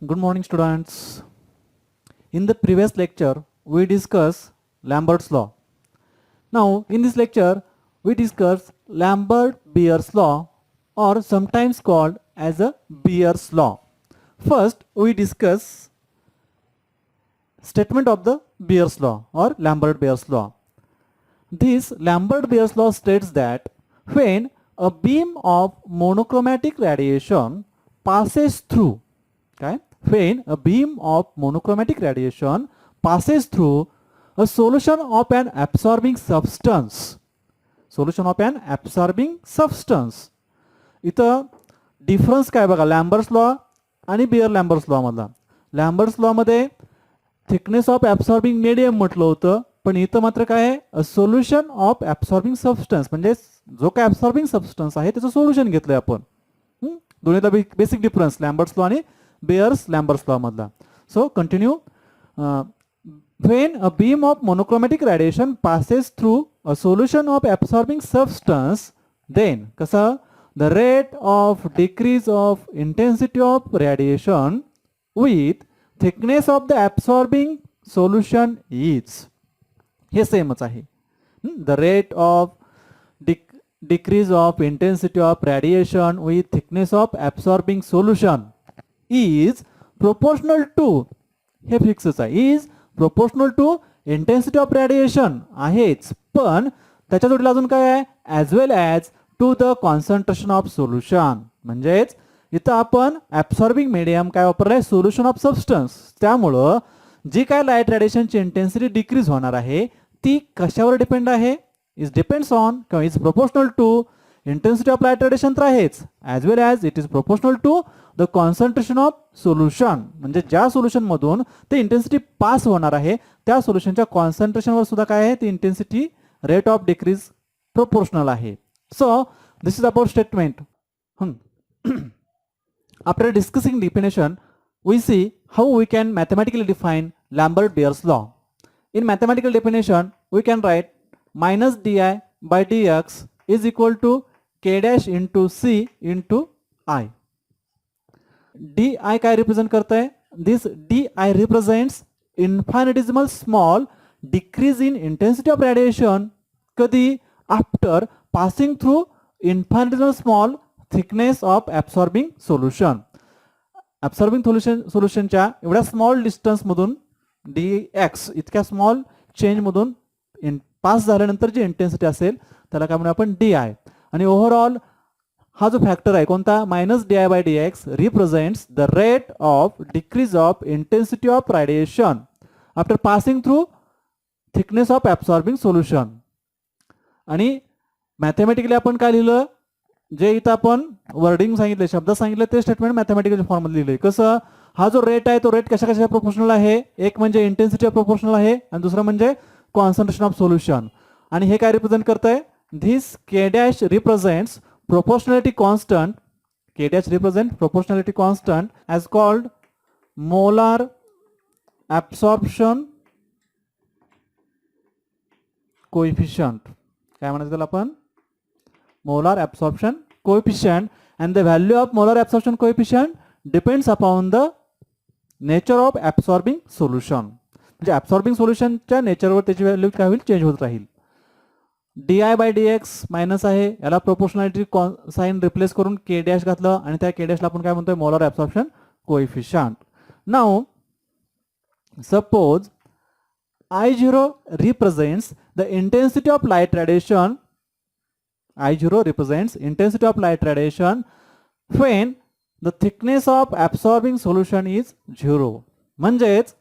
Good morning, students. In the previous lecture, we discussed Lambert's law. Now, in this lecture, we discuss Lambert-Beer's law, or sometimes called as a Beer's law. First, we discuss statement of the Beer's law or Lambert-Beer's law. This Lambert-Beer's law states that when a beam of monochromatic radiation passes through, okay, when a beam of monochromatic radiation passes through a solution of an absorbing substance, इथं difference काय बघा, लॅम्बर्ट्स law आणि beer लॅम्बर्ट्स law मधला. लॅम्बर्ट्स law मध्ये thickness of absorbing medium म्हटलं होतं, पण इथं मात्र काय आहे, a solution of absorbing substance, म्हणजे जो काय ॲब्सॉर्बिंग सबस्टन्स आहे त्याचं सोल्युशन घेतलंय आपण. दोन्हीचा बेसिक डिफरन्स लॅम्बर्ट्स लॉ आणि बेयर्स लॅम्बर्ट्स लॉ मधला. So continue. when a beam of monochromatic radiation passes through a solution of absorbing substance, then कसं, the rate of decrease of intensity of radiation with thickness of the absorbing solution is, हे सेमच आहे. the rate of decrease of intensity of radiation with thickness of absorbing solution is proportional to, हे फिक्सच आहे, is proportional to intensity of radiation आहेच, पण त्याच्या जोडीला अजून काय आहे, as well as to the concentration of solution. म्हणजेच इथं आपण ॲब्सॉर्बिंग मीडियम काय वापरलंय, सोल्युशन ऑफ सबस्टन्स. त्यामुळं जी काय लाईट रेडिएशनची इंटेन्सिटी डिक्रीज होणार आहे ती कशावर डिपेंड आहे, इज डिपेंड्स ऑन किंवा is proportional to intensity of light radiation तर आहेच, as well as it is proportional to the concentration of solution. म्हणजे ज्या सोल्युशन मधून ते इंटेन्सिटी पास होणार आहे त्या सोल्युशनच्या कॉन्सन्ट्रेशनवर सुद्धा काय आहे, ती intensity rate of decrease proportional आहे. So this is about statement. After discussing definition, we see how we can mathematically define Lambert-Beer's law. In mathematical definition, we can write minus di by dx is equal to k dash into c into I. di काय represent करताय, दिस di represents infinitesimal small decrease in intensity of radiation, कधी, after passing through infinitesimal small thickness of absorbing solution. Absorbing सोल्युशनच्या एवढ्या small distance मधून dx इतक्या small change मधून pass झाल्यानंतर जी इंटेन्सिटी असेल त्याला काय म्हणू आपण, di. आणि ओव्हरऑल हा जो फॅक्टर आहे कोणता, minus di by dx represents the rate of decrease of intensity of radiation after passing through thickness of absorbing solution. आणि मॅथमॅटिकली आपण काय लिहिलं, जे इथं आपण वर्डिंग सांगितले, शब्द सांगितले, ते स्टेटमेंट मॅथमॅटिकल फॉर्ममध्ये लिहिले. कसं, हा जो रेट आहे तो रेट कशा कशा प्रोपोर्शनल आहे, एक म्हणजे इंटेन्सिटी प्रोपोर्शनल आहे आणि दुसरं म्हणजे कॉन्सन्ट्रेशन ऑफ सोल्युशन. आणि हे काय रिप्रेझेंट करतंय, this K dash represents proportionality constant, k dash represent proportionality constant as called molar absorption coefficient. काय म्हणायचं त्याला आपण, molar absorption coefficient, and the value of molar absorption coefficient depends upon the nature of absorbing solution. म्हणजे absorbing solution च्या नेचरवर त्याची value काय होईल, change होत राहील. di बाय dx मायनस आहे, याला प्रोपोर्शनॅलिटी साइन रिप्लेस करून k डॅश घातलं आणि त्या k डॅशला आपण काय म्हणतोय, molar absorption coefficient. Now suppose I0 represents the intensity of light radiation, I0 represents intensity of light radiation when the thickness of absorbing solution is 0. म्हणजेच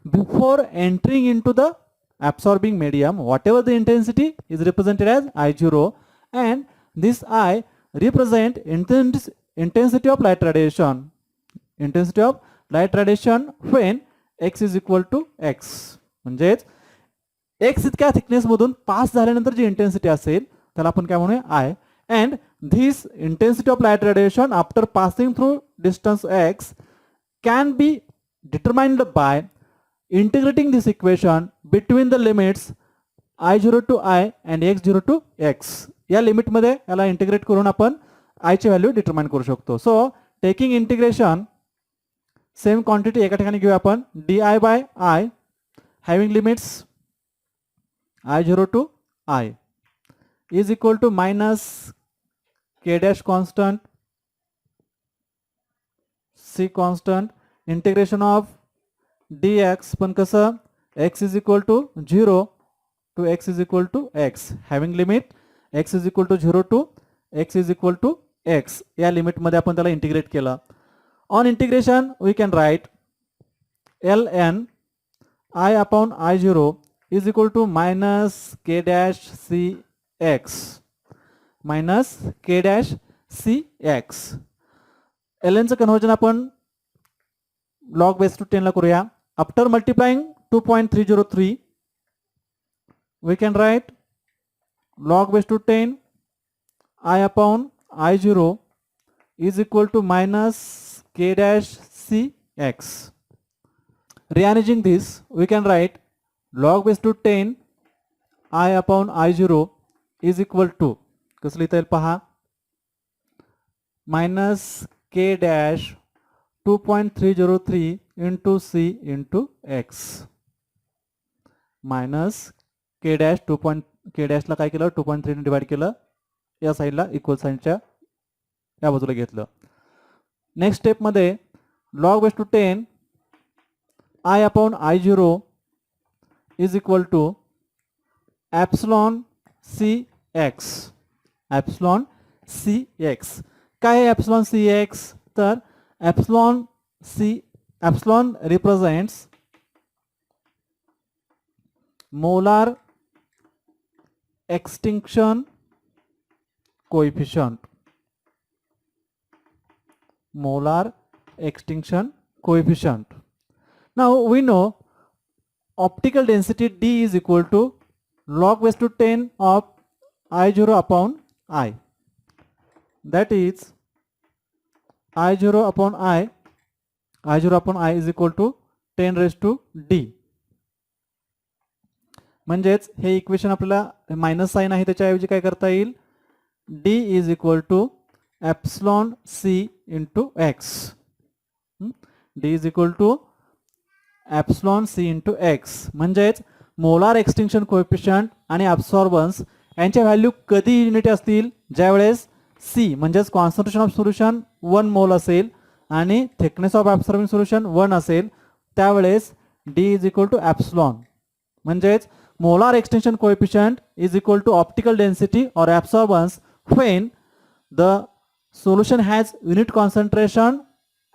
before entering into the absorbing medium, whatever the intensity is represented as I0, and this I represent intensity of light radiation, when x is equal to x. म्हणजेच x इतक्या thickness मधून pass झाल्यानंतर जी intensity असेल त्याला आपण काय म्हणूया, I, and this intensity of light radiation after passing through distance x can be determined by integrating this equation between the limits I0 to I and x0 to x. या limit मध्ये याला integrate करून आपण I ची value determine करू शकतो. So taking integration same quantity एका ठिकाणी घेऊया आपण D I by I having limits I0 to I is equal to minus k dash constant c constant integration of dx पण कसं x is equal to 0 to x is equal to x having limit x is equal to 0 to x is equal to x या limit मध्ये आपण त्याला integrate केलं. On integration we can write ln I upon I0 is equal to minus k dash c x minus k dash c x. ln चं conversion आपण log base to 10 ला करूया. After multiplying 2.303 we can write log base to 10 I upon I0 is equal to minus k dash c x. Rearranging this we can write log base to 10 I upon I0 is equal to कसं लिहिता येईल पहा minus k dash 2.303 into c into x minus k dash k dash ला काय केलं 2.3 ने divide केलं या साईडला इक्वल साइनच्या या बाजूला घेतलं. नेक्स्ट स्टेप मध्ये log base to 10 I upon I0 is equal to epsilon cx epsilon cx. काय आहे epsilon cx तर epsilon represents molar extinction coefficient. Molar extinction coefficient. Now we know optical density D is equal to log base to 10 of I0 upon I. That is I0 upon I is equal to 10 raised to D. म्हणजेच हे equation आपल्याला minus sign आहे त्याच्याऐवजी काय करता येईल D is equal to epsilon c into x. D is equal to epsilon c into x. म्हणजेच molar extinction coefficient आणि ॲब्सॉर्बन्स यांच्या व्हॅल्यू कधी युनिट असतील ज्यावेळेस c म्हणजेच कॉन्सन्ट्रेशन ऑफ सोल्युशन 1 मोल असेल आणि थिकनेस ऑफ ॲब्सॉर्बिंग सोल्युशन 1 असेल त्यावेळेस d is equal to epsilon. म्हणजेच molar extinction coefficient is equal to optical density or absorbance when the solution has unit concentration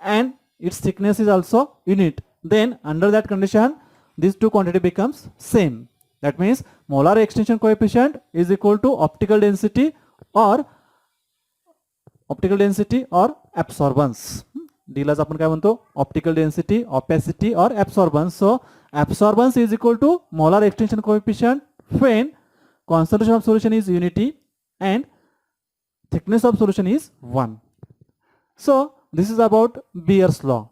and its thickness is also unit. Then under that condition these two quantity becomes same. That means molar extinction coefficient is equal to optical density or absorbance. D लाच आपण काय म्हणतो optical density opacity or absorbance. So absorbance is equal to molar extension coefficient when concentration of solution is unity and thickness of solution is 1. So this is about Beer's law.